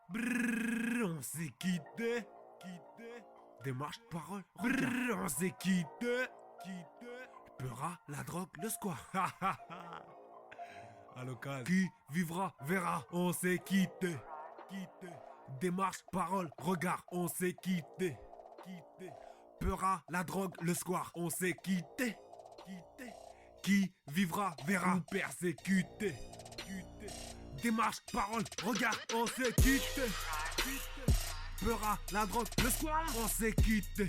Brrr, on s'est quitté. Démarche, parole, brrr, on s'est quitté. Pera, la drogue, le squat. À l'occasion. Qui vivra, verra, on s'est quitté. Démarche, parole, regard, on s'est quitté. Pera, la drogue, le square, on s'est quitté. Qui vivra, verra, ou persécuté. Démarche, parole, regard, on s'est quitté. Pera, la drogue, le square, on s'est quitté.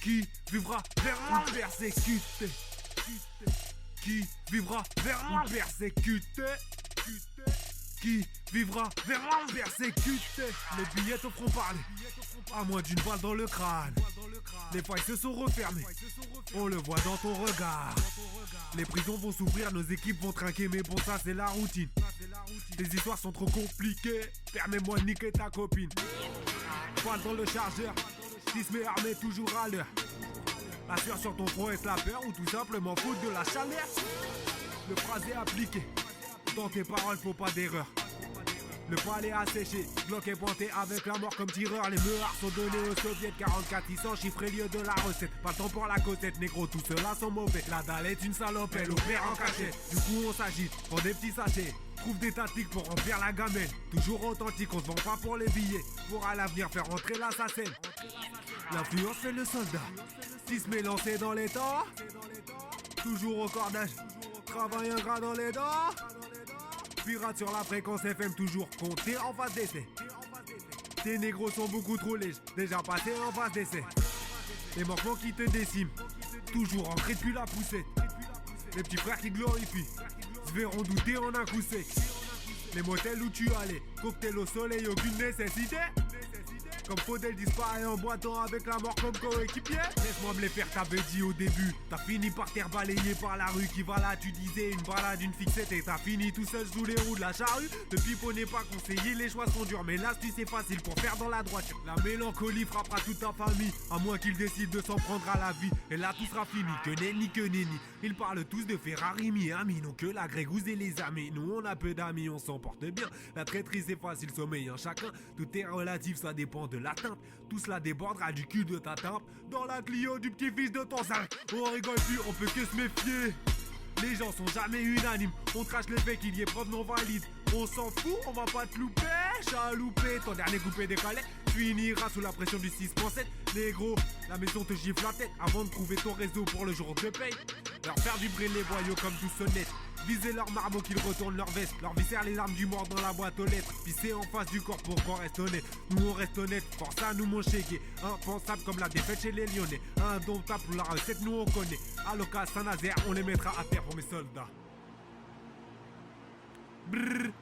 Qui vivra, verra, ou persécuté. Qui vivra, verra, ou persécuté. Qui vivra, verra, persécuté. Les billets te feront parler, à moins d'une balle dans le crâne. Les failles se sont refermées, on le voit dans ton regard. Les prisons vont s'ouvrir, nos équipes vont trinquer, mais bon ça c'est la routine. Tes histoires sont trop compliquées, permets-moi de niquer ta copine. Balle dans le chargeur, 6 mais armé toujours à l'heure. La sueur sur ton front est la peur ou tout simplement faute de la chaleur. Le phrasé appliqué, dans tes paroles faut pas d'erreur. Le palais asséché, Glock est pointé avec la mort comme tireur. Les meurs sont donnés aux soviets, 44 ils sont chiffrés lieu de la recette. Pas le temps pour la cosette, négro, tout cela sont mauvais. La dalle est une salope, elle opère en cachet. Du coup on s'agite, prend des petits sachets. Trouve des tactiques pour remplir la gamelle. Toujours authentique, on se vend pas pour les billets. Pour à l'avenir faire rentrer l'assassin. L'influence fait le soldat. 6 mais lancé dans les temps. Toujours au cordage. Travail ingrat dans les dents. Pirate sur la fréquence FM, toujours compté en phase d'essai. Tes négros sont beaucoup trop légers, déjà passés en phase d'essai. Les manquements qui te déciment, toujours ancrés depuis la poussette. Les petits frères qui glorifient, se verront douter en un coup sec. Les motels où tu allais, cocktail au soleil, aucune nécessité. Comme Faudel disparaît en boitant avec la mort comme coéquipier. Laisse-moi me les faire, t'avais dit au début. T'as fini par terre balayé par la rue. Qui va là, tu disais une balade, une fixette. Et t'as fini tout seul sous les roues de la charrue. Le pipeau n'est pas conseillé, les choix sont durs. Mais l'astuce c'est facile pour faire dans la droiture. La mélancolie frappera toute ta famille, à moins qu'ils décident de s'en prendre à la vie. Et là tout sera fini, que nenni, que nenni. Ils parlent tous de Ferrari, Miami. Non que la grégouze et les amis. Nous on a peu d'amis, on s'en porte bien. La traîtrise c'est facile, sommeil en chacun. Tout est relatif, ça dépend de la teinte. Tout cela débordera du cul de ta tempe. Dans la Clio du petit-fils de ton 5. On rigole plus, on peut que se méfier. Les gens sont jamais unanimes. On crache le fait qu'il y ait preuve non valide. On s'en fout, on va pas te louper. Chaloupé, ton dernier coupé décalé. Tu finiras sous la pression du 6.7. Négro, la maison te gifle la tête avant de trouver ton réseau pour le jour de paye. Leur faire vibrer les boyaux comme tout sonnette. Viser leur marbre qu'ils retournent leur veste. Leur viscère les larmes du mort dans la boîte aux lettres. Pisser en face du corps pour qu'on reste honnête. Nous on reste honnête, force à nous mon chégué. Impensable comme la défaite chez les Lyonnais. Indomptable pour la recette nous on connaît. À l'occasion Saint-Nazaire on les mettra à terre pour mes soldats. Brrr.